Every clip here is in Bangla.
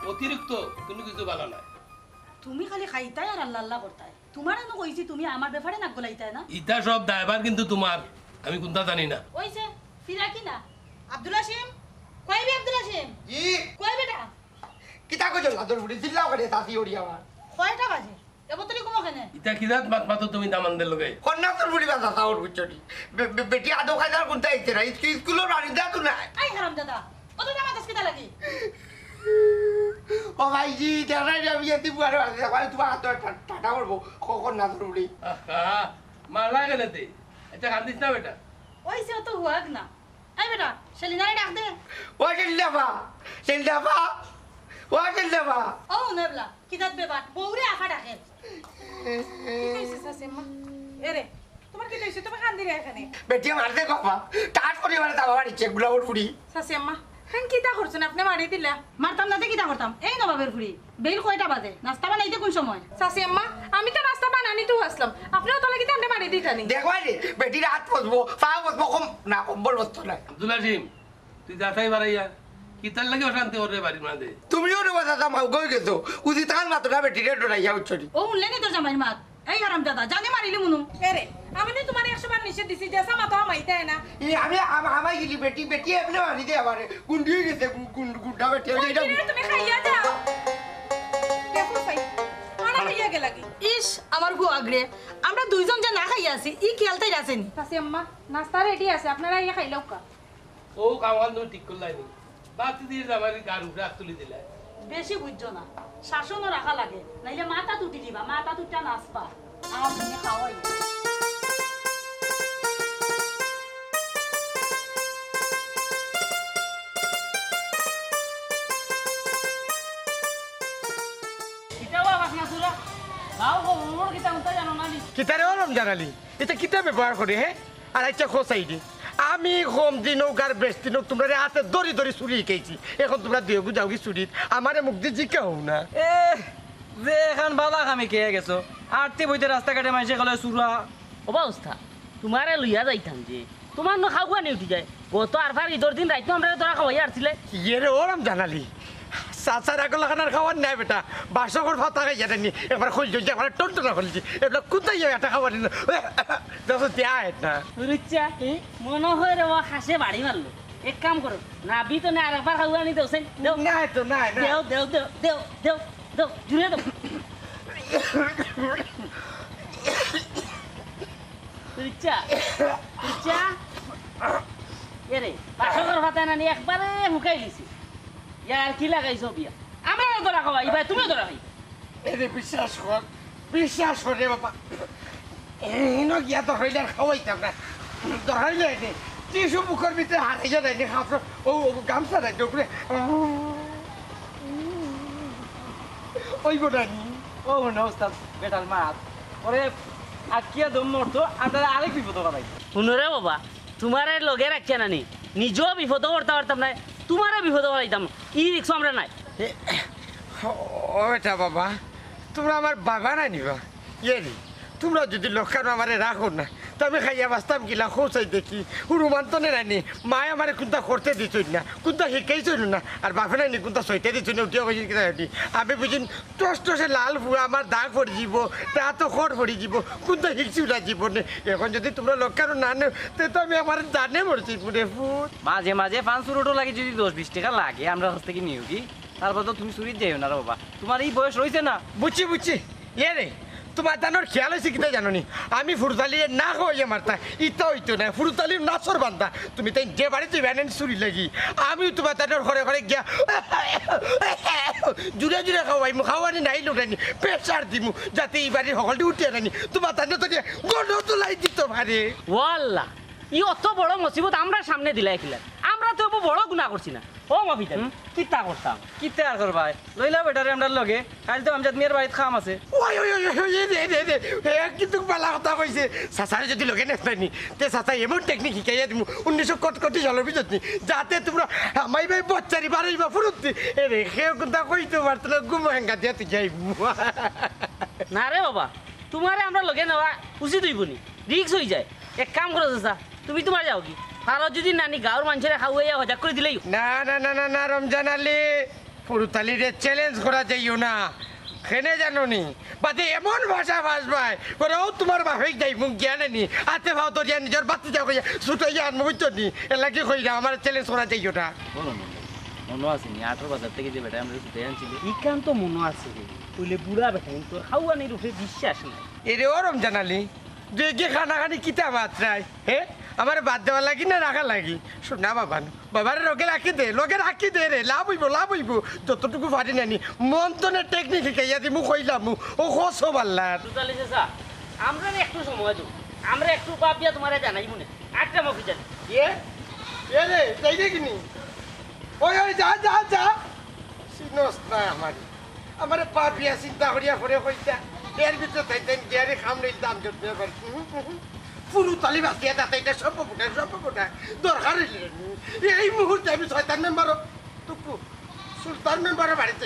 অতিরিক্ত কোনো কিছু ভালো না। তুমি খালি খাইতাই আর আল্লাহ আল্লাহ করতাই। তোমার এনে কইছি তুমি আমার ব্যাপারে নাক গলাইতাই না। ইটা সব দায়ভার কিন্তু তোমার, আমি কোনটা জানি না। ওইছে ফিরা কি না আব্দুল হাসিম কইবি আব্দুল হাসিম ই কই বেটা কিতা কইছো লাদর বুড়ি জিল্লাও করে সাথী ওড়ি আমার কয়টা বাজে এবতরি কোমো কেনে ইটা কি রাত মাত মাতো তুমি দামানদের লগে কন্যা তোর বুড়ি বাসা তাওর বুঝছনি বেটি আদো খাইদার কোনটা আইছে না স্কুলের বাড়ি দা তো না আই হারাম দাদা ও তো জামাত কিটা লাগি ও ভাই জি দেখাই আমি এতি বুয়ারে আছে ভাই তোমার হাত টাটা করব কন্যা তোর বুড়ি আহা মারলা গেলেতে এটা কান্দিস না বেটা। ওইছে তো হুয়াক না। এই বেটা সেলিনারে ডাক দে। ও জিল্লাবা জিল্লাবা ও জিল্লাবা ও নেবলা কিদাত বেবাট বউরে আফা ডাকে। কি কইছিস সাসেম্মা এরে তোমার কি কইছিস তুমি কান্দি রে এখানে বেটি মারতে কপা কাজ করে মানে তাও বাড়ি চেক গুলাওর ফুড়ি সাসেম্মা হেন কিটা করছেন আপনি মারি দিলা মারতাম না কিটা করতাম এই নবাবের ফুড়ি বেল কয়টা বাজে নাস্তা বানাইতে কোন সময় সাসেম্মা আমি তো নাস্তা বানানি তো আসলাম আপনিও তো লাগি তান্ডে মারি দিতানি দেখো রে বেটির হাত বসবো পা বসবো কম না কম্বল বসতো না আব্দুল হাসিম তুই যাতাই বাড়াইয়া কিতার লাগে অশান্তি ওরে বাড়ির মাঝে তুমিও রে বাসা মাউ গই গেছো উদি তাল মাত্র না বেটিরে ডরাইয়া উচ্চরি ও উনলেনি তো জামাইর মাত এই হারাম দাদা জানি মারিলি মুনু এরে আমি নি তোমার 100 বার নিষেধ দিছি যে সামা তো আমাইতে না আমি আমাই গিলি বেটি বেটি এমনি মারি দে আমারে গুন্ডি গেছে গুন্ডা বেটি এইটা তুমি খাইয়া যাও দেখো ভাই আনা খাইয়া গেলাগি ইস আমার গো আগরে আমরা দুইজন যে না খাইয়া আছি ই খেলতাই আছেন কাছে আম্মা নাস্তা রেডি আছে আপনারা ইয়া খাইলাও কা ও কামাল তুমি ঠিক করলাইনি বাতি দিয়ে জামারি গার উপরে হাত তুলি দিলা বেশি বুঝছো না শাসনও রাখা লাগে নাইলে মাথা তুটি দিবা মাথা তুটা নাচবা আমার জন্য খাওয়াই কিতারে ওরম জানালি এটা কিতা ব্যবহার করে হে আর আচ্ছা খোসাই দি আমি হোম দিন গার বেশ দিন তোমরা হাতে দড়ি দড়ি চুরি খেয়েছি এখন তোমরা দিয়ে যাও কি চুরিত আমারে মুখ দিয়ে জিকা হও না এ যে এখন বালা খামি খেয়ে গেছো আরতে বইতে রাস্তাঘাটে মানুষে গেলে চুরা অবস্থা তোমারে লইয়া যাইতাম যে তোমার ন খাওয়া নিয়ে উঠি যায় গত আর ফার ঈদের দিন রাইতো আমরা তোরা খাওয়াই আসছিলে ইয়ে রে ওরম জানালি চাচার আগল খানার খাওয়ার নাই বেটা বাসকর ভাতা খাই জানি নি এবার খুঁজ যে আমার টনটনা খুলছি এবার কোথায় একটা খাবার দেখো দেয় না রুচ্চা মনে হয় রে ও হাসে বাড়ি মারলো এক কাম করো না বি তো না আরেকবার খাওয়া নিতে হোসেন দেও নাই তো নাই না দেও দেও দেও দেও দেও দেও জুড়ে দেও রুচ্চা রুচ্চা এরে বাসকর ভাতা না নিয়ে একবারে মুখাই দিছি ইয়ার কি লাগাইছো বিয়া আমরা ধরা খাওয়াই ভাই তুমিও ধরা খাই এরে বিশ্বাস কর রে বাবা এনো গিয়া তো হইলে খাওয়াইতাম না ধরাইলে নে টিসু মুখের ভিতরে হারাইয়া দেয়নি খাপ ও গামছা দেয় উপরে ওই গোটানি ও মনে ওস্তাদ বেটাল মাত পরে আটকিয়া দম মরতো আপনারা আরেক বিপদ করাই শুনরে বাবা তোমারে লগে রাখিয়া নানি নিজেও বিপদ করতে পারতাম না তোমারও বিপদ করাইতাম ই রিক্স আমরা নাই ও এটা বাবা তোমরা আমার বাবা না নিবা ইয়ে রে তোমরা যদি লক্ষানো আমারে রাখো না তো আমি খাইয়া বাঁচতাম কিলা খোঁচাই দেখি হুরুমান তো নেই মায় আমার কোনটা করতে দিছই না কোনটা শিখাইছই না আর বাপে নাইনি কোনটা সইতে দিছই না উঠিয়া বসে কিনা আমি বুঝিন টসটসে লাল ফুয়া আমার দাগ পড়ি যাব তা তো খড় পড়ি যাব কোনটা শিখছি না জীবনে এখন যদি তোমরা লক্ষানো না নেও তো আমি আমার জানে মরছি পুরে ফুট মাঝে মাঝে 500 রুটো লাগে যদি 10-20 টাকা লাগে আমরা কাছ থেকে নিও কি তারপর তো তুমি চুরি যাইও না রে বাবা তোমার এই বয়স রয়েছে না বুঝছি ইয়ে রে তোমার জানোর খেয়াল হয়েছে কিনা জানো নি আমি ফুরতালিয়ে না খাওয়াইয়া মারতা ইটা হইতো না ফুরতালির নাচর বান্ধা তুমি তাই যে বাড়িতে ভ্যানেন চুরি লাগি আমি তোমার জানোর ঘরে ঘরে গিয়া জুড়ে জুড়ে খাওয়াই খাওয়ানি নাই লোটানি প্রেসার দিমু যাতে এই বাড়ির সকলটি উঠিয়ে রানি তোমার জানো তো গন্ধ তোলাই দিত ভারে ওয়াল্লা ই অত বড় মুসিবত আমরা সামনে দিলাই খিলা আমরা আমরা তো বড় গুণা করছি না ও মাফিতা কিতা করতাম কিতে আর করবাই লইলা বেটারে আমরার লগে কাল তো আমজাদ মিয়ার বাড়িতে খাম আছে ওই ওই ওই ওই রে কিন্তু বালা কথা কইছে সাসারে যদি লগে নেছনি তে সাসা এমন টেকনিক শিখাইয়া দিমু 1900 সালের ভিতর যাতে তোমরা আমাই ভাই বচ্চারি বাড়াইবা ফুরুতি এ রে কেউ কথা কইতে পারত না গুম হেঙ্গা দিয়া তুই যাইবু না রে বাবা তোমারে আমরা লগে নেওয়া উচিত হইব নি রিক্স হয়ে যায় এক কাম করো চাচা তুমি তোমার যাও কি আর যদি নানি গাঁর মানুষের খাওয়াইয়া হজাক করে দিলেই না না না না না রমজান আলী ফুরুতালিরে চ্যালেঞ্জ করা যাইও না খেনে জানো নি বাদে এমন ভাষা ভাসবাই করে ও তোমার বাপে যাই মুখ জ্ঞানে নি আতে ভাও তো জ্ঞান নিজের বাচ্চা যাও কইয়া ছুটাইয়া আনবো বুঝতো নি এলাকি কই না আমার চ্যালেঞ্জ করা যাইও না মনে আছে নি 18 বাজার থেকে যে বেটা আমরা ছুটে আনছিল ইকান তো মনে আছে রে কইলে বুড়া বেটা তোর খাওয়ানির উপরে বিশ্বাস নাই এরে ও রমজান আলী যে খানা খানি কিতা মাত্রায় হে আমার বাদ দেওয়া লাগি না রাখা লাগি শোনা বাবা বাবারে লগে রাখি দে রে লাভ হইব যতটুকু পারি নানি মন্তনের টেকনিক শিখাইয়া দিমু কইলাম ও খোঁজ পাল্লার তুতালি চাচা আমরা একটু সময় দেব আমরা একটু বাপিয়া তোমারে জানাই মনে আটটা মফি জানি এ রে যাই দেখিনি ওই যা সিনস না আমার পাপিয়া চিন্তা করিয়া করে কইতা এর ভিতরে তাইতেন গিয়ারে খাম নেই দাম জন্য পুরো তালি বাঁচিয়ে তাতে এটা সব ফোটায় দরকার এই মুহূর্তে আমি 6 মেম্বারও টুকু সুলতান মেম্বারের বাড়িতে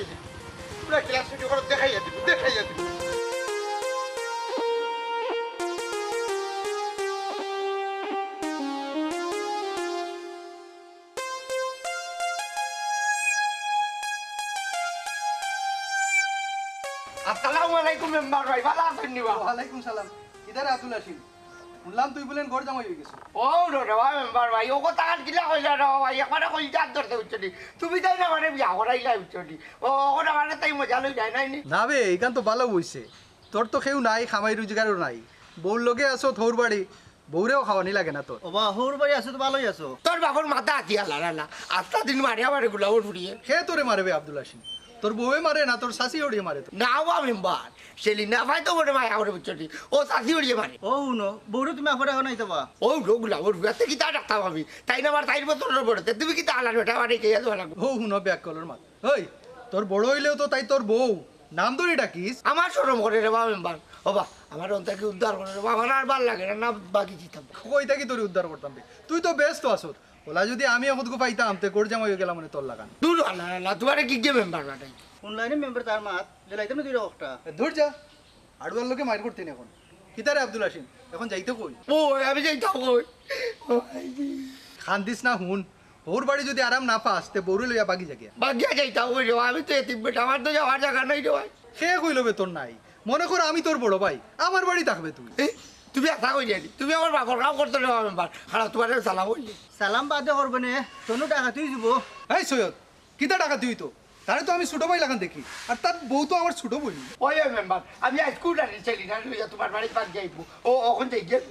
পুরো ক্লাস ছুটি করে দেখাইয়া দিব আসসালামু আলাইকুম মেম্বার ভাই ভালো আছেন নি বাবা ওয়ালাইকুম সালাম ইদারে আব্দুল আসিম শুনলাম তুই বলেন ঘর জামাই হয়ে গেছো ও রে ভাই মেম্বার ভাই ও কথা আর কিলা কইলা রে ভাই একবারে কই যাত ধরতে উঠছনি তুমি তাই না মানে বিয়া করাইলা উঠছনি ও ওটা মানে তাই মজা লই যায় নাই নি না বে এইখান তো ভালো হইছে তোর তো কেউ নাই খামাই রোজগারও নাই বউর লগে আছো থৌর বাড়ি বউরেও খাওয়ানি লাগে না তোর ওবা হৌর বাড়ি আছো তো ভালোই আছো তোর বাবার মাথা আতিয়া লালা আস্তা দিন মারিয়া মারে গুলাও ফুরিয়ে সে তোরে মারবে আব্দুল আসিম তোর বউয়ে মারে না তোর শাশি ওড়িয়ে মারে তো না বা মেম্বার সেলিনা ভাই তো বড় মায়া করে উঠছনি ও সাথী উড়িয়ে মারে ও হুনো বউরে তুমি আফরে এখন আইতাবা ও রোগুলা ওর বিয়াতে কি তা ডাক্তার ভাবি তাই না আমার 4 বছরের বড়তে তুমি কি তা আলার বেটা মারে কে যাও লাগো ও হুনো ব্যাক কলর মাত ওই তোর বড় হইলেও তো তাই তোর বউ নাম ধরে ডাকিস আমার শরম করে রে বাবা মেম্বার ও বা আমার অন্তকে উদ্ধার করে রে বাবা আমার আর ভাল লাগে না বাকি জিতাম কই থাকি তোর উদ্ধার করতাম বে তুই তো ব্যস্ত আসত ওলা যদি আমি এখন পাইতাম তে ঘর জামাই হয়ে গেলাম মানে তোর লাগান দূর আল্লাহ তোমার কি গে মেম্বার বাটাই অনলাইনে মেম্বার তার মাত জেলাইতে না দুইটা একটা ধর যা আড়ুয়ার লোকে মার করতেন এখন কিতারে আব্দুল আসিম এখন যাইতে কই ও আমি যাইতাম কই খান্দিস না হুন ওর বাড়ি যদি আরাম না পাস তে বউরে লইয়া বাগি জাগিয়া বাগিয়া যাইতাম কই রে আমি তো এতিম বেটা আমার তো যাওয়ার জায়গা নাই রে ভাই সে কইল বে তোর নাই মনে কর আমি তোর বড় ভাই আমার বাড়ি থাকবে তুই তুমি আশা কই জানি তুমি আমার বাপর কাম করতে রে মেম্বার খারাপ তোমার সালাম হইলি সালাম বাদে করবে নে তনু টাকা তুই দিব এই সৈয়দ কিতা টাকা তুই তো তারে তো আমি ছোট ভাই লাগান দেখি আর তার বউ তো আমার ছোট বই ওই মেম্বার আমি স্কুল আর চলি না লইয়া তোমার বাড়ি পাক যাইবো ও ওখান থেকে গিয়ে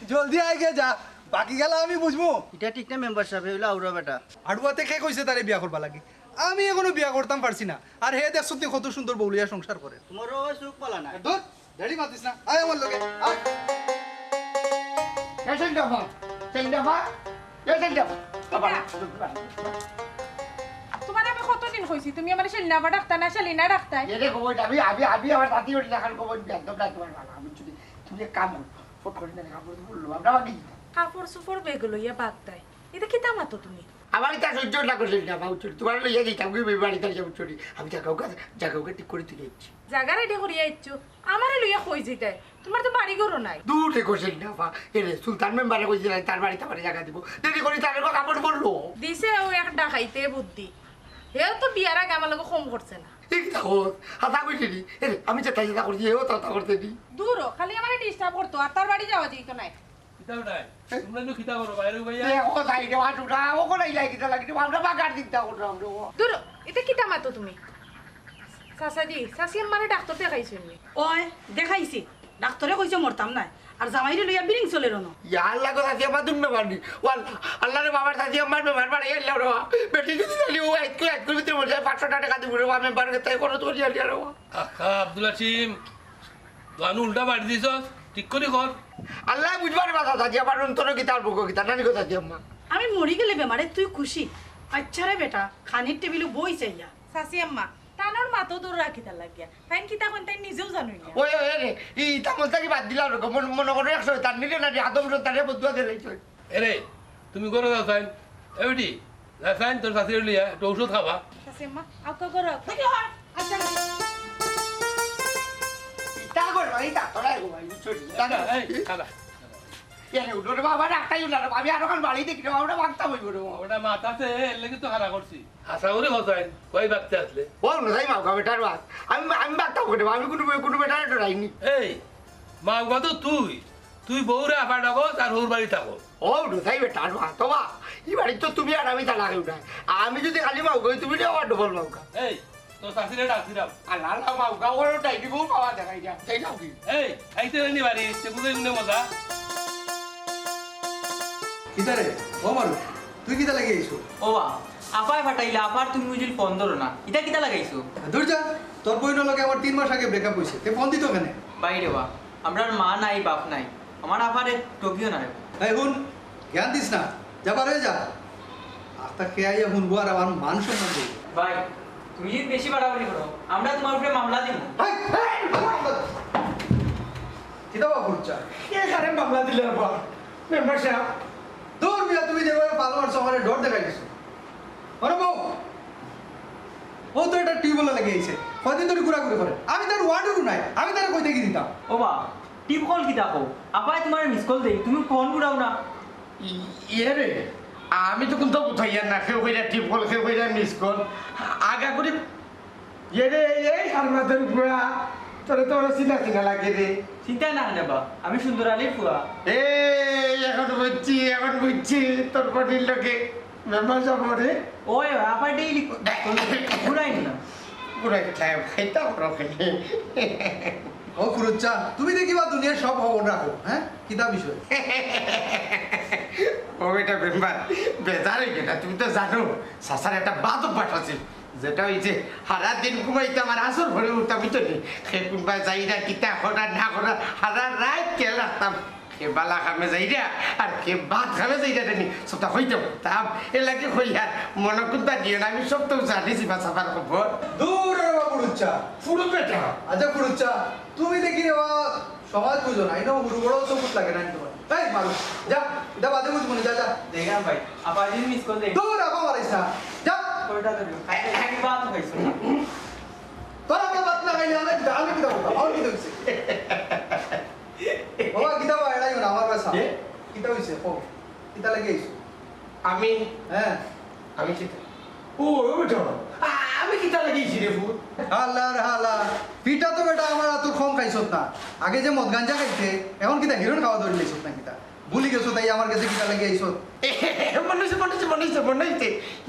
জলদি আয় গে যা বাকি গেলা আমি বুঝবো এটা ঠিক না মেম্বার সাহেব হইলো আউরা বেটা আড়ুয়াতে কে কইছে তারে বিয়া করবা লাগি আমি এখনো বিয়া করতাম পারছি না আর হে দেখছ তুই কত সুন্দর বউলিয়া সংসার করে তোমারও সুখ পালা না ধর দেড়ি মাতিস না আয় আমার লগে আয় এসেন দাবা এসেন দাবা বাবা তোমার আমি কতদিন কইছি তুমি আমার সেলিনা ডাক্তার না সেলিনা ডাক্তার এরে কই আমি আমার দাদি ওর লাগার কই একদম না তোমার বাবা আমি তুমি কাম ফট করে না কাপড় বললো আমরা বাকি কাপড় সুপড় বেগুলো ইয়া বাদ দেয় এটা কি দামাতো তুমি আমার তা সহ্য না করলে না বাবু চুরি তোমার লইয়া দিতাম কি বাড়িতে যাবো চুরি আমি জায়গাকে ঠিক করে তুলে দিচ্ছি জায়গা রেডি করিয়া ইচ্ছু আমারে লইয়া কই যেতে তোমার তো বাড়ি ঘরও নাই দূরে করছেন না বা এরে সুলতান মেম্বারে কইছিল তার বাড়িতে আমার জায়গা দিব দেরি করি তার কাপড় বললো দিছে ও এক ডাকাইতে বুদ্ধি হেও তো বিয়ার আগে আমার লগে কম করছে না ঠিক থাকো হাতা কইলি এরে আমি যেটা যেটা করছি এও তো তা করতে দি দূরও খালি আমারে ডিস্টার্ব করতো আর তার বাড়ি যাওয়া যেত না কিতাব নাই তোমরা নো কিতাব করো বাইরে ভাইয়া এ ও যাই রে আটুটা ও কোলাই লাগি তা লাগি আমরা বাগার দিতে করব আমরা দূর এটা কি দামাতো তুমি সাসাজি সাসি আমারে ডাক্তার দেখাইছো নি ওই দেখাইছি ডাক্তারে কইছে মরতাম না আর জামাইরে লইয়া বিরিং চলে রনো ইয়া আল্লাহ কথা দিয়ে আমার দুমে বাড়ি ওয়াল্লাহ আল্লাহ রে বাবার সাথে আমার মেম্বার বাড়ি এলো রে বেটি যদি চলি ও এক ভিতরে মরে যায় 500 টাকা দিব রে আমি বাড়ি তাই কোনো তো জিয়া রে আখা আব্দুল আসিম গানু উল্টা বাড়ি দিছস ঠিক করে কর আল্লাহ বুঝবার কথা দাদি আমার অন্তর কি তার বুকো কি তার নানি কথা দিয়ে আম্মা আমি মরি গেলে বেমারে তুই খুশি আচ্ছা রে বেটা খানির টেবিলে বই চাইয়া শাশি আম্মা তানোর মাতো দূর রাখিতা লাগিয়া তাই কিতা কোন তাই নিজেও জানুই না ওই ওই রে এই তামলটা কি বাদ দিলাম মনে করে 100 তার নিলে না আদম তারে বদুয়া দে রইছে এরে তুমি করে দাও সাইন এবিডি সাইন তোর সাথে লিয়া একটু ঔষধ খাবা শাশি আম্মা আউকা করো আচ্ছা তা কর ভাই তা তোরা গো ভাই ছড়ি দাদা এই খালা এরে উড়ে বাবা রাখতাই না আমি আরো কাল বাড়ি দেখি আমরা ভাগতা হইব রে ওটা মাথাতে এর লাগি তো খারাপ করছি আশা করে হসাইন কই বাচ্চা আসলে ও নাই মাও বেটার বাত আমি ভাগতা করে আমি কোনো বেটার ডরাইনি এই মা তো তুই বউরে আফা ডাকো আর হোর বাড়ি থাকো ও রুসাই বেটার বাত তো বা এই বাড়ি তো তুমি আর আমি তা লাগাই না আমি যদি খালি মাও গই তুমি আবার ডবল মাও এই তো শাশুড়ি ডাকছিলাম আল্লাহ আল্লাহ মাও ওর ডাইনি বউ পাওয়া দেখাই যা তাই নাও কি এই আইতে নি বাড়ি সে বুঝে নে মজা কিতারে ও মারু তুই কিতা লাগি আইছো ও বা আপায় ফাটাইলে আপার তুমি বুঝিল ফোন ধরো না এটা কিতা লাগাইছো দূর যা তোর বইনের লগে আমার 3 মাস আগে ব্রেকআপ হইছে তে ফোন দিত কেন বাইরে বা আমরার মা নাই বাপ নাই আমার আপারে টকিও না রে এই হুন জ্ঞান দিস না যা পারে যা আস্তা কে আইয়া হুনবো আর আমার মান সম্মান দেব ভাই তুমি যদি বেশি বাড়াবাড়ি করো আমরা তোমার উপরে মামলা দিব হাই কিতা বাবুচা এখানে মামলা দিলে বাবা মেম্বার সাহেব দূর মিয়া তুমি যেভাবে পালো আর সমারে ডর দেখাই দিছো আরে বউ ও তো এটা টিউবওয়েল লাগিয়ে আইছে কয়দিন ধরে ঘুরাঘুরি করে আমি তার ওয়ার্ডও নাই আমি তার কই থেকে দিতাম ও বা টিপ কল কিতা কো আপায় তোমার মিস কল দেই তুমি ফোন ঘুরাও না ইয়ে রে আমি তো কিন্তু উঠাইয়া না কেউ কইরা টিপ কল কেউ কইরা মিস কল আগা করি ইয়ে রে এই হারমাদের গুয়া তোরে তো চিনা চিনা লাগে রে চিন্তা না নেবা আমি সুন্দর আলীর ফুয়া এই এখন বুঝছি তোর বডির লোকে মেম্বার সাহেব রে ওই আপা ডেইলি ঘুরাই না পুরাই খাই খাইতা করো খেলে ও ফুরুচ্চা তুমি দেখিবা দুনিয়ার সব খবর রাখো হ্যাঁ কিতা বিষয় ও এটা মেম্বার বেজারে কেটা তুমি তো জানো সাসার একটা বাদ অভ্যাস আছে যেটা হয়েছে সারা দিন ঘুমাইতে আমার আসর ভরে উঠতাম তো নেই সে কোনবা যাইরা কিতা করা না করা সারা রাত খেয়াল রাখতাম সে বালা খামে যাইরা আর কে ভাত খামে যাইরা জানি সবটা হইতে তাম এ লাগে হইয়া মনে কোনটা দিয়ে না আমি সব তো জানিছি বা সাফার খবর দূর রে বাবা ফুরুচ্চা পুরো বেটা আচ্ছা ফুরুচ্চা তুমি দেখি রে বাবা সমাজ বুঝো না এটা বড় বড় সবুত লাগে না তোমার এই মারু যা এটা বাদে বুঝবো না যা যা দেখাম ভাই আপা যদি মিস কল দেই দূর আপা মারিস না যা কয়টা দেব এক বাত হইছে তোরা আমার বাত না গাইলে আমি কিতা বলতাম আমার কিতা হইছে বাবা কিতা বা এড়াইও না আমার কাছে কিতা হইছে ও কিতা লাগে আইছো আমি হ্যাঁ আমি কি ও বেটা আমি কিতা লাগিয়েছি রে ফুল হালার হালা পিঠা তো বেটা আমার তোর কম খাইছত না আগে যে মদ গাঞ্জা খাইতে এখন কিতা হিরোন খাওয়া ধরে লাইছত না কিতা ভুলি গেছো তাই আমার কাছে কিতা লাগে আইছত মনে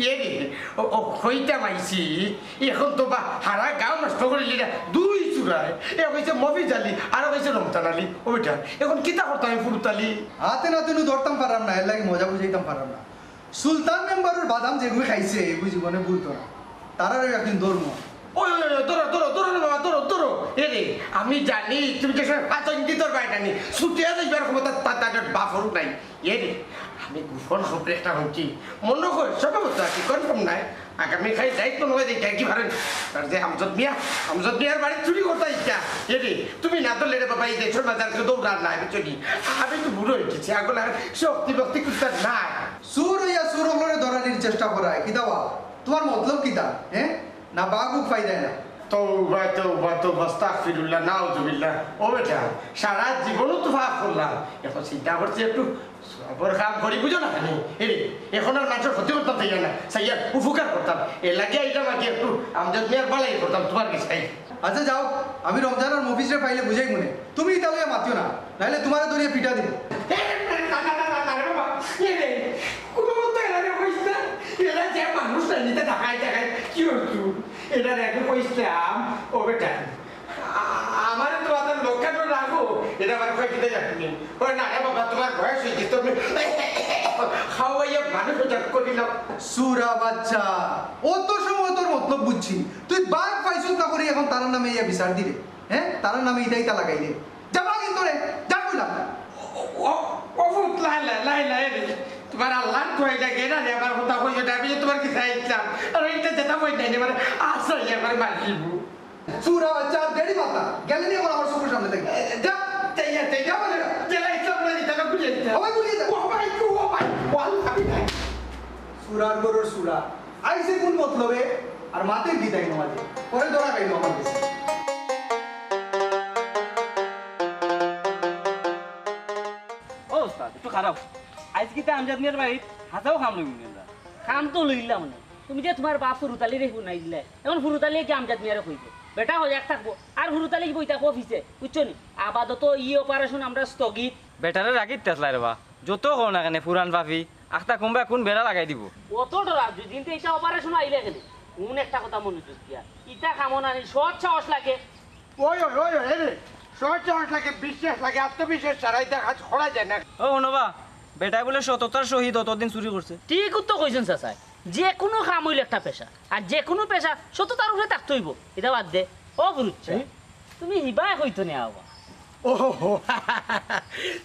ইয়ে রে ও হইতে মাইছি এখন তো বা হারা গাঁও নষ্ট করে লিরা দুই চূড়ায় এ হয়েছে মফি জালি আর হয়েছে রমতান আলী ও বেটা এখন কিতা করতাম আমি ফুরুতালি হাতে না তুই ধরতাম পারাম না এর লাগে মজা বুঝাইতাম পারাম না সুলতান মেম্বারের বাদাম যেগুলো খাইছে এগুলো জীবনে ভুলতো না তারারও একদিন ধর্ম ওই ধরো এ রে আমি জানি তুমি যে পাচন্দি তোর বাইটা নি ছুটিয়া যাইবার ক্ষমতা তাদের বাফর নাই এ রে আমি গোপন খবর একটা হচ্ছি মনে কর সব কথা কি কনফার্ম নাই আগামী খাই দায়িত্ব নয় দেখে কি ভারেন আর যে আমজদ মিয়ার বাড়ি চুরি করতে ইচ্ছা এ রে তুমি না তো লেরে বাবা এই দেশের বাজারকে দৌড়ার নাই চলি আমি তো বুড়ো হয়ে গেছি আগল আর শক্তি ভক্তি করতে নাই সুর হইয়া সুর হলরে ধরানির চেষ্টা করায় কিতা বা তোমার মতলব কিতা হ্যাঁ না বাগুক ফায়দায় না তৌবা আস্তাগফিরুল্লাহ নাউজুবিল্লাহ ও বেটা সারা জীবনও তো পাপ করলাম এখন চিন্তা করছি একটু সবর কাম করি বুঝো না খালি এরে এখন আর মানুষের ক্ষতি করতাম তাই না সাইয়ার উপকার করতাম এ লাগে আইলাম আগে একটু আমজাদ মিয়ার বালাই করতাম তোমার কাছে আচ্ছা যাও আমি রমজান আর মফিজরে পাইলে বুঝাই মনে তুমি তাহলে মাতিও না নাহলে তোমার ধরিয়ে পিঠা দিব এরা যে মানুষ নিতে ঢাকায় কি হতো এটা রেখে কইছিলাম ও বেটা আমার তো আপনার লক্ষ্য রাখো এটা আমার কয়ে দিতে যাচ্ছি ওই না বাবা তোমার বয়স হয়েছে তুমি খাওয়াইয়া মানুষ করিলাম সুরা বাচ্চা ও তো সময় তোর মতলব বুঝছি তুই বাঘ পাইছত না করি এখন তার নামে ইয়া বিচার দিলে হ্যাঁ তার নামে ইটাই তা লাগাইলে যাবা কিন্তু রে যা কইলাম ও ফুট লাই রে তোমার আমার আল্লাহ কই যা গেরা রে আমার কথা কই এটা আমি তোমার কি চাইছিলাম আর এটা যেটা কই নাই মানে আসো এবার মারিব সুরা বাচ্চা দেরি মাতা গেলে নি আমার চোখের সামনে থেকে যা তাইয়া তাইয়া বলে জেলা ইসলাম না দিতে না বুঝে দিতে সবাই বুঝিয়ে যা ও ভাই ওয়াল আমি নাই সুরার গরুর সুরা আইসে কোন মতলবে আর মাতে বিদায় নমাজে পরে ধরা খাইলো আমার কাছে ও ওস্তাদ একটু খারাপ আজকে তো আমজাদ মিয়ার বাড়িত হাতাও খাম লই না খাম তো লইলাম না তুমি যে তোমার বাপ ফুরুতালি রে নাই দিলে এখন ফুরুতালি কি আমজাদ মিয়ারে কইবে বেটা হয়ে এক থাকবো আর ফুরুতালি বই থাকবো অফিসে বুঝছো নি আপাতত অপারেশন আমরা স্থগিত বেটারে রাগিত তেসলাই রবা যত কও না কেন পুরান ভাবি আখটা কোনবা কোন বেড়া লাগাই দিব অত ডরা যদি এটা অপারেশন আইলে গেলে কোন একটা কথা মনে হচ্ছে ইটা কামনা নেই সৎ সাহস লাগে ওই রে সহজ লাগে বিশ্বাস লাগে আত্মবিশ্বাস ছাড়াই দেখা খোলা যায় না ও নবা বেটাই বলে সততার সহিত অতদিন চুরি করছে ঠিক তো কইছেন চাচাই যে কোনো কাম হইলে একটা পেশা আর যে কোনো পেশা সততার উপরে থাকতে হইব এটা বাদ দে ও গুরুচ্ছে তুমি হিবাই কইতো নে আবা ও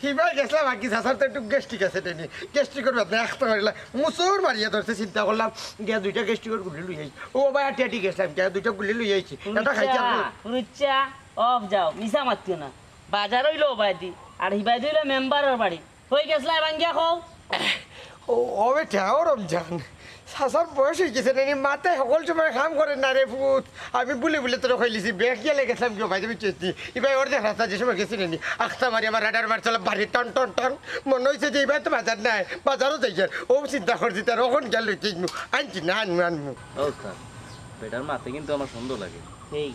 হিবাই গেছিলাম আর কি সাসার তো একটু গ্যাস্ট্রিক আছে টেনি গ্যাস্ট্রিকের ব্যথা একটা মারিলাম মুসুর মারিয়া ধরছে চিন্তা করলাম গিয়া দুইটা গ্যাস্ট্রিকের গুলি লই আইছি ও ভাই টেটি গেছিলাম গিয়া দুইটা গুলি লই আইছি এটা খাইছি গুরুচ্ছা অফ যাও মিছা মাতিও না বাজার হইলো বাদি আর হিবাই দিলে মেম্বারের বাড়ি হয়ে গেছলা ভাঙ্গিয়া খাও ও বেটা ও রমজান সাসার বয়স হয়ে গেছে নানি মাথায় সকল সময় কাম করে না রে ভূত আমি বলে তোর খাইলিছি ব্যাগ গিয়ে লেগেছিলাম কেউ ভাই চেয়েছি এবার ওর দেখ রাস্তা যে সময় গেছি নানি আখতা মারি আমার রাডার মার চলে বাড়ি টন টন টন মনে হয়েছে যে এবার তো বাজার নাই বাজারও যাই ও চিন্তা করছি তার ওখান গেল লইতেইনু আনছি না আনবো বেটার মাতে কিন্তু আমার সুন্দর লাগে এই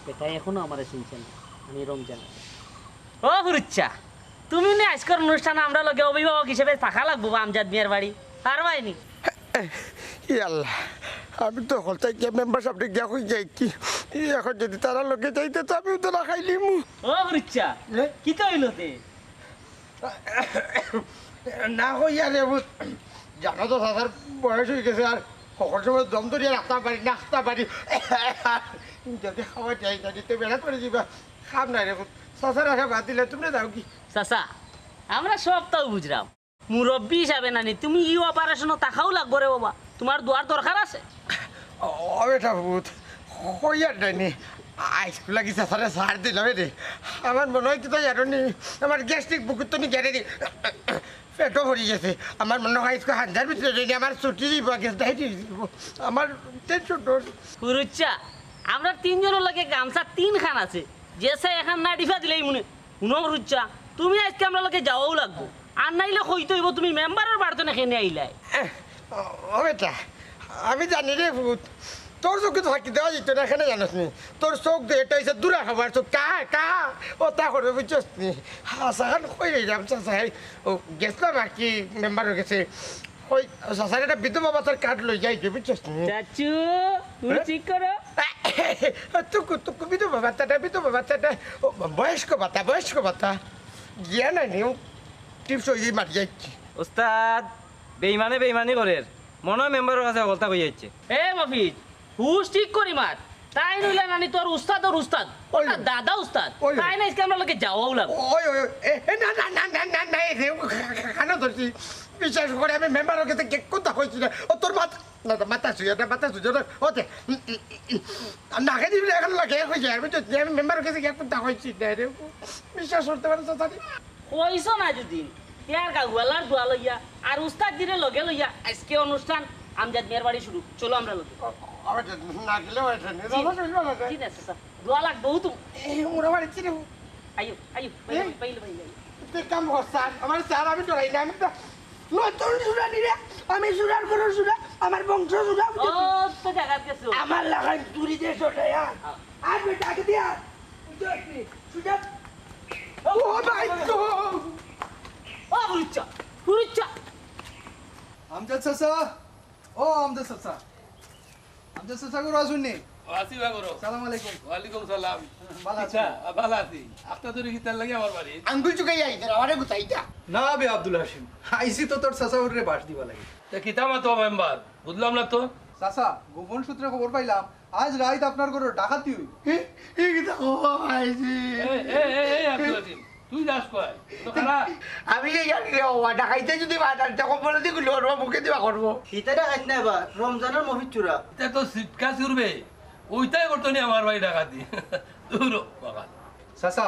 এটা এখনো আমার শুনছেন আমি রমজান ও গুরুচ্ছা তুমি না আজকের অনুষ্ঠানে আমরা লগে অভিভাবক হিসেবে থাকা লাগবো আমজাদ মিয়ার বাড়ি আর ভাইনি আল্লাহ আমি তো হল চাই মেম্বারশিপটা গিয়া হয়ে যাই কি এখন যদি তারা লোকে যাইতে তো আমিও তো না খাইলিম ও গুরুচ্ছা কি তো হইলো তে না হইয়া রে ভূত জানো তো সাসার বয়স হয়ে গেছে আর সকল সময় দম ধরিয়া রাখতে পারি নাচতে পারি যদি খাওয়া যাই জানি তো বেড়া করে যাবা খাম নাই রে ভূত সাসার আশা বাদ দিলে তুমি যাও কি চাচা আমরা সব তাও বুঝলাম মুরব্বী হিসাবে নানি তুমি ই অপারেশনও তাকাও লাগবো রে বাবা তোমার দোয়ার দরকার আছে ও বেটা ভূত হইয়ার ডাইনি আইসকুল লাগি সাসারে সার দিলাম রে আমার মনে হয় কি তো জানি আমার গ্যাস্ট্রিক বুকুর তো নি গেড়ে দি পেটও ভরি গেছে আমার মনে হয় আজকে হাজার ভিতরে রেডি আমার ছুটি দিব গ্যাসটাই দিব আমার টেনশন পুরুচ্ছা আমরা তিনজনের লগে গামছা তিনখান আছে যে সে এখান না ডিফা দিলেই মনে শুনো রুচ্ছা তুমি আজকে আমরা লগে যাওয়াও লাগবো আর নাইলে কইতে হইব তুমি মেম্বারের বাড়িতে না খেয়ে আইলাই ও বেটা আমি জানি রে ভূত তোর চোখে তো ফাঁকি দেওয়া যেত না এখানে জানোস নি তোর চোখ দিয়ে এটা হচ্ছে দূরা খাবার চোখ কা ও তা করে বুঝছস নি হাসান কই রে রাম চাষাই ও গেছিলাম আর কি মেম্বারের গেছে ওই চাষার একটা বিধবা বাচ্চার কার্ড লই যাই বুঝছস নি চাচু তুমি ঠিক করো তুকু বিধবা বাচ্চাটা বয়স্ক ভাতা গিয়া নাই নি টিপস হয়ে মারি যাচ্ছি ওস্তাদ বেইমানি করে মনে হয় মেম্বারের কাছে গলতা কই যাচ্ছে এ মফিজ হুশ ঠিক করি মার তাই নইলে নানি তোর উস্তাদ ওর উস্তাদ ওটা দাদা উস্তাদ তাই না আজকে আমরা লোকে যাওয়াও লাগবে ওই না রে খানা ধরছি বিশ্বাস করে আমি মেম্বারের কাছে কথা কইছি না ও তোর মাথা শুয়ে ওতে না খেয়ে দিবি এখন লাগে হয়ে যায় আমি মেম্বারের কাছে কথা কইছি না রে বিশ্বাস করতে পারো তো তাদের কইছ না যদি ইয়ার গাগুয়ালার দোয়া লইয়া আর উস্তাদ দিলে লগে লইয়া আজকে অনুষ্ঠান আমজাদ মিয়ার বাড়ি শুরু চলো আমরা লোকে না গেলেও ঠিক আছে স্যার দোয়া লাগবে তুমি ওরা বাড়ি ছিল আইও পাইলে কাম কর স্যার আমার স্যার আমি ডরাই না আমি নতুন সুরা নিরে আমি সুরার কোনো সুরা আমার বংশ সুরা ও তো জায়গা গেছো আমার লাগাই চুরি দিয়ে চটাই আর বেটাকে দিয়া সুজা ও ভাই গো ও পুরুচ্চা আমজাদ চাচা ও আমজাদ চাচা গো রাজুন নি আসি বা করো সালাম আলাইকুম ওয়ালাইকুম সালাম ভালো আচ্ছা ভালো আছি আপনার তো রিহিতার লাগে আমার বাড়ি আঙ্গুল চুকাই আইছে আমারে গুতাইতা না বে আব্দুল হাসিম আইসি তো তোর চাচা ওরে বাস দিবা লাগে তা কিতামা তো মেম্বার বুঝলাম না তো চাচা গোপন সূত্রে খবর পাইলাম আজ রাত আপনার ঘরে ডাকাতি হই এই কি তো আইছে এই আব্দুল হাসিম তুই যাস কয় তো খারা আমি এই জানি রে বাবা ডাকাইতে যদি বাজারটা কম্বলে দিয়ে গুলো ওর মুখে দিবা করবো ইতাটা খাইত না এবার রমজানের মফিদ চূড়া তে তো সিটকা চুরবে ওইটাই করতো নি আমার ভাই ডাকাতি দূর বাগান চাচা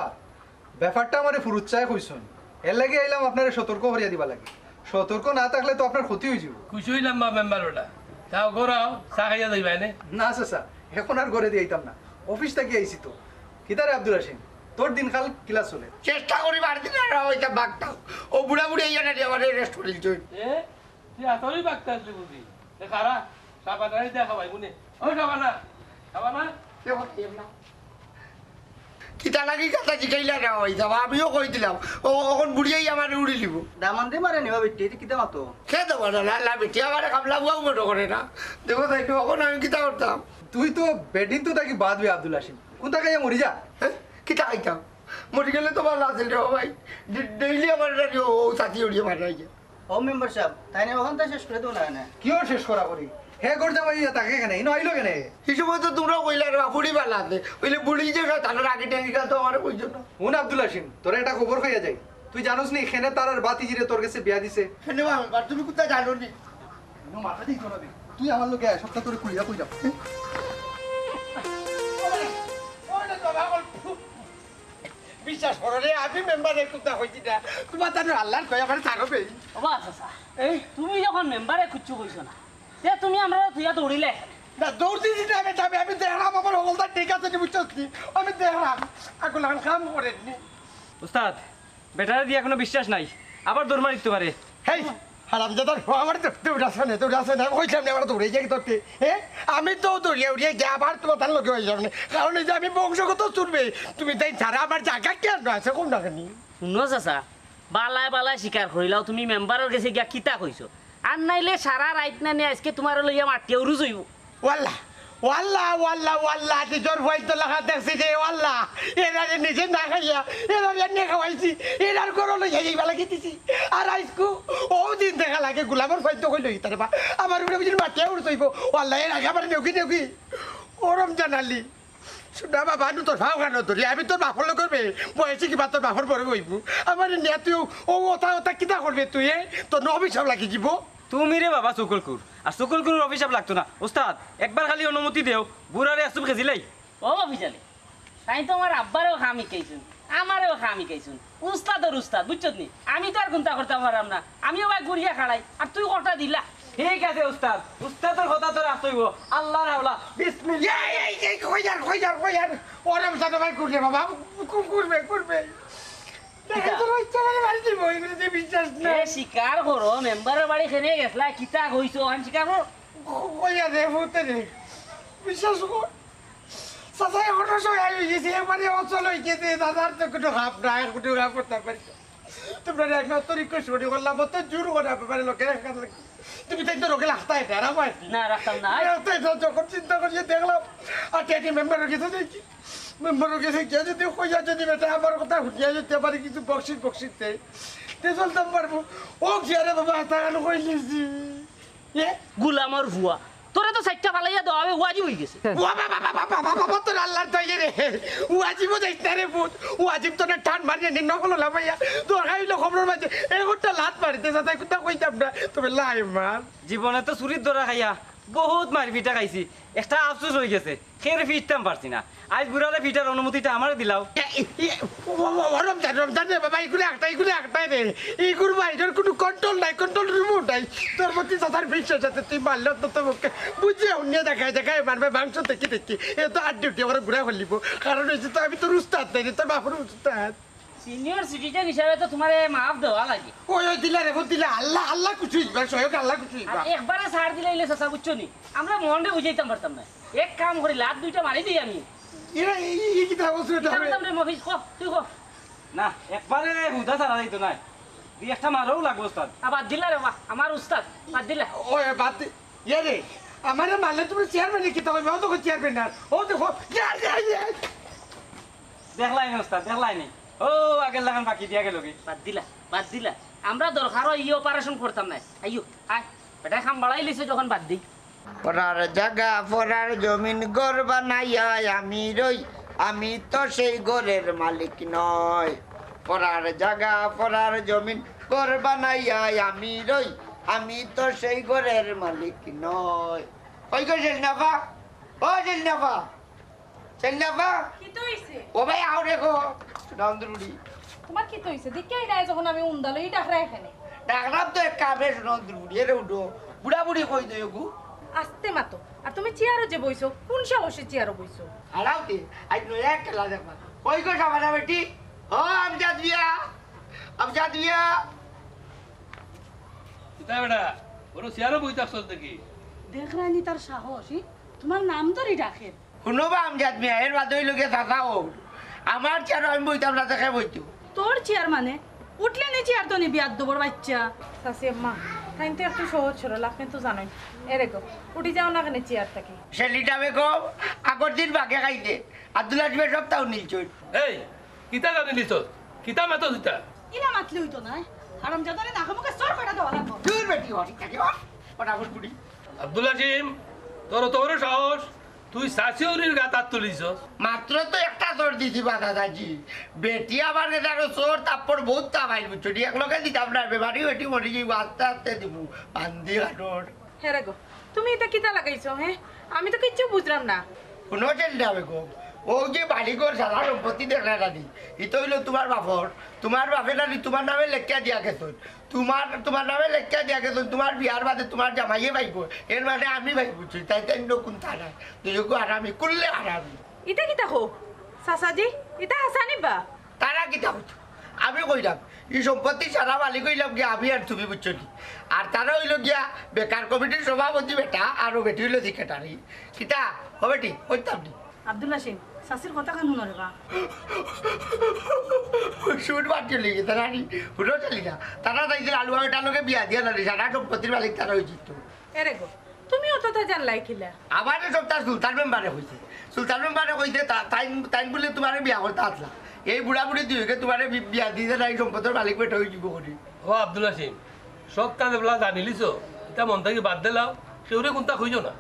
ব্যাপারটা আমারে ফুরুচ্ছায় কইছুন এর লাগে আইলাম আপনারে সতর্ক করিয়া দিবা লাগে সতর্ক না থাকলে তো আপনার ক্ষতি হয়ে যাব খুশি হইলাম বা মেম্বার ওটা তাও ঘোরাও চা খাইয়া যাইবা এনে না চাচা এখন আর ঘরে দিয়ে আইতাম না অফিস থেকে আইছি তো কিতারে আব্দুল হাসিম তোর দিনকাল কিলা চলে চেষ্টা করি বার দিন আর ওইটা বাগটাও ও বুড়া বুড়ি এই জানে আমার রেস্টুরেন্ট জয়েন এ তুই এতই বাগতে আসলি বুঝি এ খারা সাবানা দেখা ভাই বুনে ও সাবানা সাবানা কিতা লাগি কথা জিগাইলা রে ওই যাবা আমিও কই দিলাম ও এখন বুড়িয়াই আমার উড়ি লিব দামান দিয়ে মারে নিবা বেটি এটা কিতা মাতো খেয়ে দেবো না লাল্লা বেটি আমার কামলা বুয়াও মনে করে না দেখো তাই এখন আমি কিতা করতাম তুই তো বেডিন তো তাকে বাদবে আব্দুল হাসিম কোনটা খাইয়া মরি যা হ্যাঁ কিতা খাইতাম মরে গেলে তো ভালো আছে রে ভাই ডেইলি আমার ও সাথী উড়িয়ে মারাই যায় ও মেম্বার সাহেব তাই না ওখান থেকে শেষ করে দেবো না কিও শেষ করা করি হে গর যাবাই তাকে কেন ইনো আইলো কেন এই সময় তো তোমরাও কইলা রে বুড়ি ভালো আছে ওইলে বুড়ি যে তাদের আগে টেঙ্গি তো আমার কইছো না হুন আব্দুল হাসিম তোর একটা খবর হইয়া যায় তুই জানোস নি এখানে তার আর বাতিজিরে তোর কাছে বিয়া দিছে হেনে বা তুমি কোথায় জানো নি ইনো মাথা দিই তোরা তুই আমার লোকে সপ্তাহ তোরে কুইয়া কই যা বিশ্বাস করো রে আমি মেম্বারের কথা কইছি না তোমার তার আল্লাহর কই আমার থাকবে বাবা চাচা এই তুমি যখন মেম্বারে খুঁজছো কইছো না তে তুমি আমরা তুইয়া দৌড়িলে না দৌড় দিছি না আমি দেখলাম আমার হলদার ঠিক আছে নি বুঝছস নি আমি দেখলাম আগুন কাম করেননি উস্তাদ বেটারে দিয়ে এখনো বিশ্বাস নাই আবার দৌড় মারিতে পারে হেই হারাম দাদা আমার দৌড়াছে না কইছিলাম না আমার দৌড়ে যাই তোকে হ্যাঁ আমি তো দৌড়িয়ে উড়িয়ে গিয়ে আবার তোমার তার লোকে হয়ে যাবে না কারণ এই যে আমি বংশগত চলবে তুমি তাই ছাড়া আমার জায়গা কেন আছে কোন ডাকেনি শুনো চাচা বালায় বালায় স্বীকার করিলাও তুমি মেম্বারের কাছে গিয়া কিতা কইছো আর নাইলে সারা রাইত না নিয়ে আজকে তোমার লইয়া মাটিয়া উড়ু যাইব ওয়াল্লাহ ওয়াল্লাহ ওয়াল্লাহ ওয়াল্লাহ নিজের হয়তো লেখা দেখছি যে ওয়াল্লাহ এনারে নিজে না খাইয়া এনারে নিয়ে খাওয়াইছি এনার করো লইয়া যাইবা লাগিতেছি আর আইসকু ও দিন দেখা লাগে গোলামের হয়তো কই লই তার বা আমার উপরে বুঝি মাটিয়া উড়ে যাইব ওয়াল্লাহ এর আগে আমার নেউকি ওরম জানালি শুনা বাবা নু তোর ভাও খানো ধরি আমি তোর বাপর লোক করবে বয়সে কিবা তোর বাপর পরে বইব আমার নিয়ে তুই ও ওটা কিতা করবে তুই তোর অভিশাপ লাগি যাব তুমি রে বাবা চকুলকুর আর চকুলকুর অভিশাপ লাগতো না উস্তাদ একবার খালি অনুমতি দেও বুড়ারে আসুম খেজিলাই ও অফিসালে তাই তো আমার আব্বারেও খামি খাইছুন আমারও খামি খাইছুন উস্তাদর উস্তাদ বুঝছো নি আমি তো আর গুন্তা করতে পারলাম না আমিও ভাই গুড়িয়া খাড়াই আর তুই কটা দিলা ঠিক আছে উস্তাদ উস্তাদের কথা তো রাখতে হইব আল্লাহ রাওলা বিসমিল্লাহ এই কইয়ার ওরম জানো ভাই করলে বাবা করবে বিশ্বাস না এ স্বীকার করো মেম্বারের বাড়ি খেনে গেছলা কিতা কইছো আন স্বীকার করো কইয়া দে ভূতে রে বিশ্বাস কর সাসাই হঠাৎ সময় আই গেছে এবারে অচল হয়ে গেছে দাদার তো কোনো হাফ নাই কোনো হাফ করতে পারি তোমরা একমাত্র রিকোয়েস্ট করে করলাম তো জোর করে পারে লোকে তুমি তাই তো রোগে লাগতা এটা না ভাই না রাখতাম না যখন চিন্তা করিয়ে দেখলাম আর টেটি মেম্বারের কাছে দেখি মেম্বারের কাছে গিয়ে যদি কইয়া যদি বেটা আমার কথা শুনিয়া যেতে পারি কিছু বক্সিস দেয় তে চলতাম পারবো ও গিয়ারে বাবা হাতা গানো কইলিছি গুলামর ভুয়া তোরে তো সাইটটা ফালাইয়া দেওয়া হবে ওয়াজি হয়ে গেছে বাবা তোর আল্লাহর দয়ে রে ওয়াজিবও যাইতে রে বুত ওয়াজিব তো না টান মারিয়ে নিন নকল লাভাইয়া তোর খাইলো খবর মাঝে এগোটা লাত মারিতে যাতে কোথা কইতাম না তবে লাই মার জীবনে তো চুরির ধরা খাইয়া বহুত মারি পিঠা খাইছি একটা আফসোস হয়ে গেছে খেয়ে ফিরতাম পারছি না আজ বুড়ারে ফিটার অনুমতিটা আমার দিলাও রমজান রে বাবা এগুলো একটাই রে এইগুলো বাইরের কোনো কন্ট্রোল কন্ট্রোল রিমোট নাই তোর প্রতি সাধার বিশ্বাস আছে তুই মারলে তো তোকে বুঝিয়ে অন্য দেখায় মারবে মাংস দেখি এ তো আর ডিউটি আমার ঘুরা ফেলিব কারণ হয়েছে তো আমি তোর উস্তাদ নাই তোর বাপর উস্তাদ সিনিয়র সিটিজেন হিসাবে তো তোমার মাফ দেওয়া লাগে ওই দিলা রে দিলা আল্লাহ কিছু সহায়ক আল্লাহ কিছু একবারে ছাড় দিলে ইলে চাচা বুঝছো নি আমরা মনে বুঝাইতাম পারতাম না এক কাম করি লাভ দুইটা মারি দিই আমি তুই ক না একবারে হুদা ছাড়া যাইতো না দুই একটা মারও লাগবো উস্তাদ আবার দিলা রে বাহ আমার উস্তাদ বাদ দিলা ওই বাদ রে আমার মারলে তুমি চেয়ারম্যান কি তবে ও তো চেয়ারম্যান না ও দেখো দেখলাই না উস্তাদ দেখলাই নি ও আগের লাগান বাকি দিয়া গেল কি বাদ দিলা আমরা দরকার ই অপারেশন করতাম না আইও আয় বেটা খাম বাড়াই লিছে যখন বাদ দিই পড়ার জায়গা পড়ার জমিন ঘর বানাইয়া আমি রই আমি তো সেই ঘরের মালিক নয় পরার জায়গা পরার জমিন ঘর বানাইয়া আমি রই, আমি তো সেই ঘরের মালিক নয়। ওই গো সেলনাফা, ও সেলনাফা, সেলনাফা, কি তো হইছে? ও ভাই আও দেখো সুনন্দরুড়ি। তোমার কি তো হইছে? দেখাই নাই যখন আমি উন্দালই ডাকরা এখানে। ডাকলাম তো এক কামে সুনন্দরুড়ি, এরে উঠো, বুড়া বুড়ি কই দেয় গু। আস্তে মাতো। আর তুমি চেয়ারও যে বইছো, কোন সাহসে চেয়ারও বইছো? হারাওতে আজ নয়া খেলা দেখবা। ওই গো সাবানা বেটি, ও আমজাদ মিয়া, আমজাদ মিয়া। কিতা বেটা ওর চেয়ারও বই থাকছস দেখি। দেখরানি তার সাহস তোমার নাম ধরে ডাকে। শুনো বা আমজাদ মিয়া, এর বাদ হইল গিয়ে চাচা ও আমার চেয়ার আমি বইতাম না, দেখে বইতো। তোর চেয়ার মানে উঠলে নি চেয়ার তো নিবি আর দেবর বাচ্চা। সাসি আম্মা, টাইম তো একটু সহজ সরল, আপনি তো জানেন। এরেকো উঠি যাও না কেন চেয়ার থেকে? সে লিটাবে কম আগর দিন বাগে খাইতে আব্দুল আসবে সপ্তাহ নিলছই। এই কিতা জানি নিছস? কিতা মাতো দিতা? ইলা মাতলে হইতো না। আরাম জাদারে নাকে মুখে সর কইরা দেওয়া লাগবো। দূর বেটি হরি থাকে ও ফটাফট বুড়ি। আব্দুল আজিম, তোর তো বড় সাহস, তুই শাশুড়ির গাত হাত তুলিছস। মাত্র তো একটা চোর দিছি বা দাদাজি, বেটি আবার দেখো চোর তারপর বহুত তাবাইল বুঝছো, এক লোকে দিতাম না, বেমারি বেটি মরি যাইব, আস্তে আস্তে দিব বান্ধি হাটোর। হেরেকো তুমি এটা কিতা লাগাইছো? হ্যাঁ আমি তো কিচ্ছু বুঝলাম না। কোনো চেন যাবে গো, ও যে বাড়িঘর সারা সম্পত্তি দেখলে রানি, ইতো হইলো তোমার বাপর, তোমার বাপের রানি তোমার নামে লেখা দিয়া গেছন, তোমার নামে লেখা দিয়া গেছন, তোমার বিয়ার বাদে তোমার জামাইয়ে ভাইব, এর মানে আমি ভাই বুঝছি, তাই তাই কোন থানা দুজকু আরামি করলে আরামি। এটা কিতা হোক চাচাজি, এটা হাসানি বা তারা কিতা বুঝছো আমি কইলাম এই সম্পত্তি সারা মালিক হইলাম গিয়া আমি আর তুমি বুঝছো নি, আর তারা হইল গিয়া বেকার কমিটির সভাপতি বেটা, আরো বেটি হইলো সেক্রেটারি। কিতা ও বেটি কইতাম নি আব্দুল্লাহ সিং শাসির কথা কানুন রে বা। শুট বাদ চলে গেছে রানি, হুটো চলি না, তারা তাইছিল আলু বেটার লোকে বিয়া দিয়া না, সারা সম্পত্তির মালিক তারা হয়েছিল তো। এরেকো তুমিও তো তা জানলাই কিলা? আবার সপ্তাহ সুলতান মেম্বারে হয়েছে, সুলতান মেম্বারে কইছে তাই বলে তোমার বিয়া করতে আসলা, এই বুড়া বুড়ি দুইকে তোমার বিয়া দিতে নাই, সম্পদের মালিক বেটা হয়ে যাব করি। ও আব্দুল আজিম, সব কাজ বলা জানিলিছ, এটা মন থেকে বাদ দিলাও, সেউরে কোনটা খুঁজো না।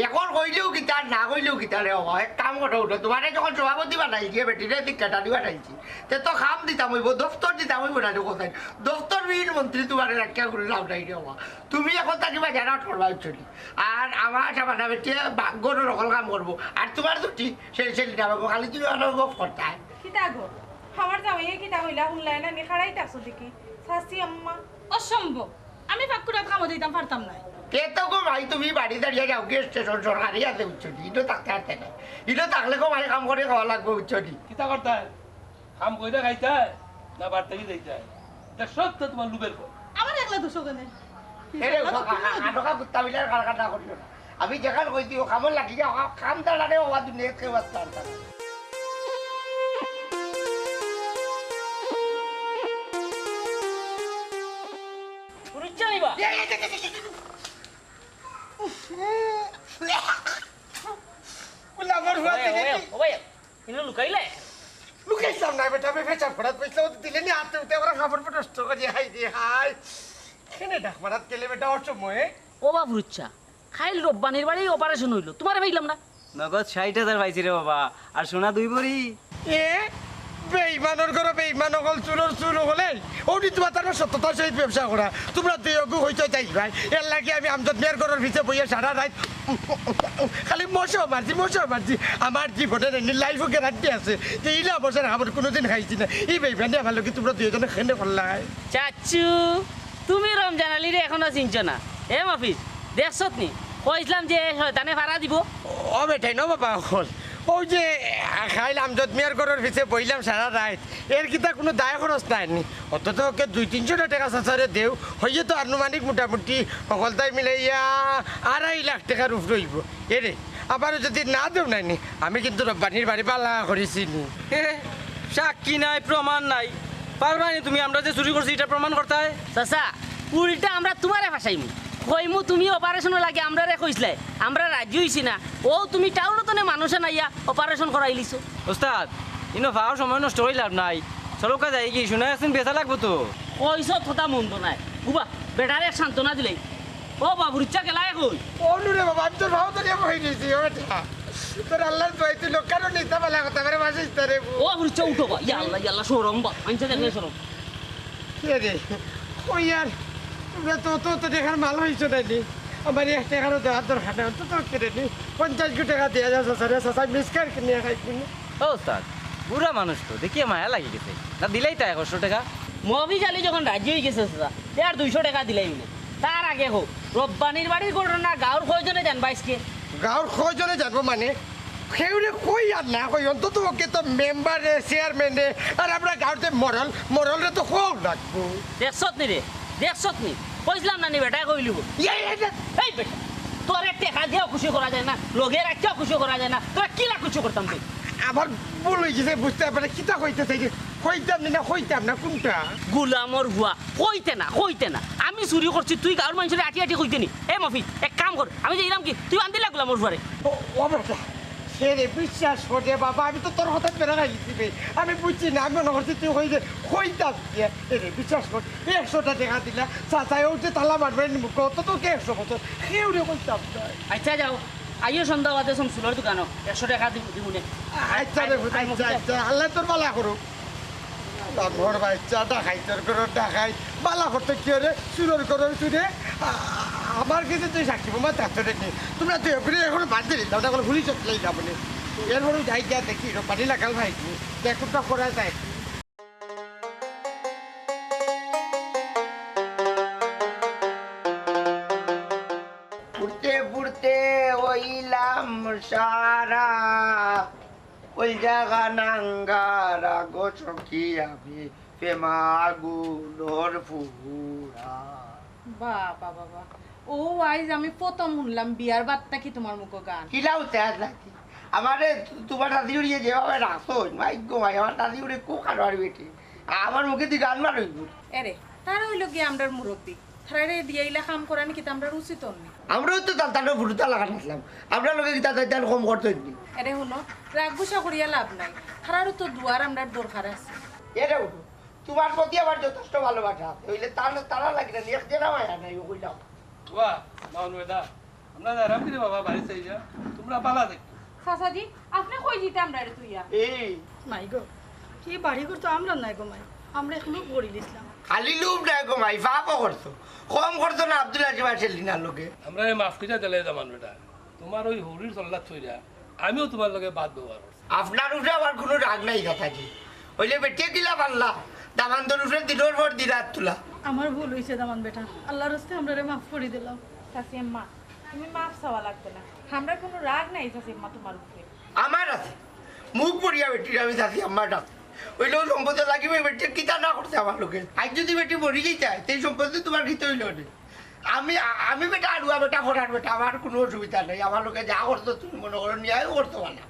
এখন কইলেও কিতা না কইলেও কিতা রে, এক কাম কথা উঠো, তোমার যখন সভাপতি বানাইছি বেটিরে সেক্রেটারি বানাইছি, তে তো খাম দিতাম হইব, দফতর দিতাম হইব না, কোথায় দফতর বিহীন মন্ত্রী তোমার রাখিয়া করে লাভ নাই রে বাবা, তুমি এখন থাকিবা জানা করবা চলি, আর আমার সাবানা বেটিয়ে গরু রকল কাম করবো, আর তোমার দুটি সেই নামাবো, খালি তুমি অনেক করতায়। কিতা গো আমার জামাইয়ে কিতা হইলা শুনলাই না, নেখাড়াই থাকছো দেখি। শাসি আম্মা অসম্ভব, আমি ফাঁকুরাত কামো দিতাম পারতাম না। কে তো গো ভাই তুমি বাড়ি দাঁড়িয়ে যাও কি স্টেশন সরকারি আছে উচ্চটি, ইটো থাকতে হারতে না, ইটো থাকলে গো ভাই কাম করে খাওয়া লাগবে উচ্চটি। কিতা করতায়? কাম কইরা খাইতায় না বার থেকে যাইতায়? এটা সব তো তোমার লুবের কর। আমার একলা দুশো কেনে আটকা কুত্তা বিলার কারখানা করিও না, আমি যেখানে কইছি ও কামর লাগি যাও, কাম দাঁড়ালে ও দুনিয়া কেউ আসতে পারতাম না। লুকাইছিলাম না বেটা, আমি ফেচাপ করাত পয়সা দিলে নি হাতে উঠে ওরা খাবার নষ্ট করি, হাই রে হাই এখানে ডাক মারাত গেলে বেটা অসময়ে। ও বাবু রুচ্ছা খাইল রব্বানির বাড়ি অপারেশন হইলো, তোমার ভাইলাম না। নগদ 60,000 পাইছি রে বাবা, আর সোনা 2 ভরি। এ বেইমানর ঘরে বেইমান হল, চুলোর চুল হলে ওটি তোমার তার সত্যতার সহিত ব্যবসা করা, তোমরা দুইগু হইতে চাই ভাই, এর লাগে আমি আমজাদ মিয়ার ঘরের ভিতরে বইয়া সারা রাত খালি মশা মারছি, আমার জীবনের এমনি লাইফও গ্যারান্টি আছে যে ইলা বছর আমার কোনোদিন খাইছি না, এই বেইমানি আমার লোকে তোমরা দুইজনে খেনে করলাই। চাচু তুমি রমজান আলীরে এখনো চিনছ না? এ মাফিজ দেখছত নি কইছিলাম যে শয়তানে ভাড়া দিব। ও বেটাই ন বাবা হল, ওই যে খাইল আমজাদ মিয়ার ঘরের ভিতরে বইলাম সারা রাত, এর কিতা কোনো দায় খরচ নাই নি, অন্তত ওকে 200-300 টাকা চাচারে দেও হইয়ে তো আনুমানিক মোটামুটি সকলটাই মিলাইয়া 2.5 লাখ টাকার উপরে হইব। এরে আবারও যদি না দেও নাই নি, আমি কিন্তু রব্বানির বাড়ি পালা করেছি নি। সাক্ষী নাই, প্রমাণ নাই, পারবা নি তুমি আমরা যে চুরি করছি এটা প্রমাণ করতে হয়? চাচা উল্টা আমরা তোমারে ফাঁসাইমু, কইমু তুমি অপারেশন লাগে আমরা রে কইছিলে, আমরা রাজি হইছি না, ও তুমি টাউনতনে মানুষে নাইয়া অপারেশন করাইলিছো। ওস্তাদ ইনো ভাও সময় নষ্ট হই লাভ নাই, চলকা যাই কি শুনে আছেন বেচা লাগবো তো। কইস থতা মন্দ নাই বুবা, বেটারে সান্ত্বনা দিলেই। ও বাবুর ইচ্ছা গেলাই কই অনুরে বাবা আমি তোর ভাও তো নিয়ে বই দিয়েছি ও বেটা। তোর আল্লাহর দোয়াই তুই লোকারও নিতে পারলা কথা করে বাসিস তোরে ও বুঝছো উঠো বা ইয়াল্লা সরম বা আনছে দেখলে সরম কে রে ওই আর তোমরা তো দেখার মাল হয়েছো নাকি আমার এক টাকারও দেওয়ার দরকার নেই তো কেটে নি 50 টাকা দেওয়া যাচ্ছে স্যার সাসাই মিসকার কিনে খাই কিনে ও ওস্তাদ বুড়া মানুষ তো দেখিয়ে মায়া লাগি গেছে না দিলেই তাই 100 টাকা মফিজ আলী যখন রাজি হয়ে গেছে তার 200 টাকা দিলাই মিলে তার আগে হোক রব্বানির বাড়ির ঘটনা গাঁর কয়জনে জান বাইসকে গাঁর কয়জনে জানবো মানে সেউরে কই আর না কই অন্তত ওকে তো মেম্বারে চেয়ারম্যানে আর আমরা গাঁৱতে মরলরে তো হোক ডাকবো দেখছত নি রে দেখছত নি কইছিলাম না নি বেটা কইলিব এই বেটা তোর টাকা দিয়েও খুশি করা যায় না লগের একটাও খুশি করা যায় না তোরা কিলা খুশি করতাম তুই আমার ভুল হয়ে গেছে বুঝতে পারে কিতা কইতে চাই হইতাম না কোনটা গুলামর হুয়া কইতে না আমি চুরি করছি তুই গাঁর মানুষের আটি কইতে নি এ মফিজ এক কাম কর আমি যে ইলাম কি তুই আনদিলা গুলামর হুয়ারে ও বেটা সে রে বিশ্বাস করে বাবা আমি তো তোর কথা বেড়া দিবে আমি বুঝছি না আমি মনে করছি তুই হইতাম রে বিশ্বাস কর 100 টাকা দিলা চাচাই উঠে তালা মারবে কত তো কে 100 বছর কেউ রে কইতাম আচ্ছা যাও আইও সন্ধ্যা বাদে চুলোর দোকানো 100 টাকা দিবুনে আচ্ছা রে আচ্ছা আল্লাহ তোর বালা করুক ঘর বাচ্চা ডাকাই তোর করো ডাকাই বালা করতে কি রে চুলোর করো চুরে আমার কাছে তুই সাক্ষী বোমা থাকতে দেখি তোমরা তুই এখন বাদ দিলি দাদা করে ভুলি চলে যাবো না এরপরে যাই গিয়া দেখি পানি লাগাল ভাই দেখুনটা করা যায় পুড়তে ওইলাম সারা ওই জায়গা নাঙ্গারা গো সখী আমি প্রেমাগুলোর ফুরা বাবা বাবা ও আইজ আমি প্রথম শুনলাম বিয়ার বার্তা কি তোমার মুখ গান কিলাও তেজ লাগি আমারে তোমার দাদি উড়িয়ে যেভাবে রাখো ভাগ্য ভাই আমার দাদি উড়ে কো কারবার বেটে আমার মুখে তুই গান মারইব এরে তারা হইল গিয়ে আমরার মুরব্বী তারা দিয়ে ইলা কাম করানি কি আমরা উচিত নি আমরাও তো তার ফুটুতা লাগাইছিলাম আমরা লোকে কি তাদের তেল কম করতে নি এরে শুনো রাগ গুসা করিয়া লাভ নাই তারারও তো দুয়ার আমরার দরকার আছে এরে উঠো তোমার প্রতি আমার যথেষ্ট ভালোবাসা আছে হইলে তারা লাগে না এক জেনা মায়া নাই কইলাম বাহ নাউন বেদা আমরা আরাম করে বাবা বাড়ি চাই যা তোমরা পালা দেখ চাচাজি আপনি কই দিতে আমরা রে তুইয়া এই মাই গো কি বাড়ি করতো আমরা নাই গো মাই আমরা এখনো গড়ি দিছিলাম খালি লুপ নাই গো মাই বাপও করতো কম করতো না আব্দুল আজিম লিনার লোকে আমরা মাফ করে দিলে জামান বেটা তোমার ওই হরির চল্লাত থইরা আমিও তোমার লগে বাদ ব্যবহার করছি আপনার উপরে আমার কোনো রাগ নাই কথাজি হইলে বেটে দিলা পারলা দামান্তর উপরে দিনের পর দিরাত তোলা আমার ভুল হয়েছে দামান বেটা আল্লাহর রাস্তায় আমরা রে মাফ করে দিলাম চাচি আম্মা তুমি মাফ চাওয়া লাগবে না আমরা কোনো রাগ নাই চাচি আম্মা তোমার উপরে আমার আছে মুখ পড়িয়া বেটি আমি চাষি আমার ডাক হইলেও সম্পদ লাগিবে বেটি কিতা না করছে আমার লোকে আজ যদি বেটি মরি যেতে হয় সেই সম্পদ তোমার গীত হইল আমি বেটা আড়ুয়া বেটা করার বেটা আমার কোনো অসুবিধা নেই আমার লোকে যা করতো তুমি মনে করো নিয়েও করতো না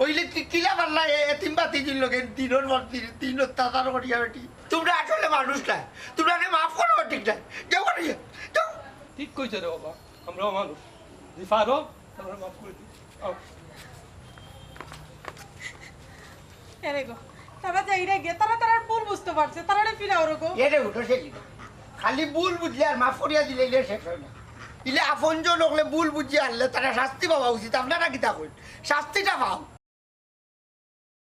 ওইলে কিলা পারলা এতিম বাতি দিল লোকে দিনের পর দিন অত্যাচার করিয়া বেটি তোমরা আসলে মানুষ না তোমরা মাফ করো ঠিক নাই কেউ করিয়া যাও ঠিক কইছে রে বাবা আমরাও মানুষ যদি পারো তোমরা মাফ করে দিই এরে গো তারা যাইরা গে তারা ভুল বুঝতে পারছে তারা ফিরাও রকম এরে উঠো সেলি খালি ভুল বুঝলে আর মাফ করিয়া দিলে শেষ হয় না ইলে আপনজন হলে ভুল বুঝিয়ে আনলে তারা শাস্তি পাওয়া উচিত আপনারা কিতা করেন শাস্তিটা পাও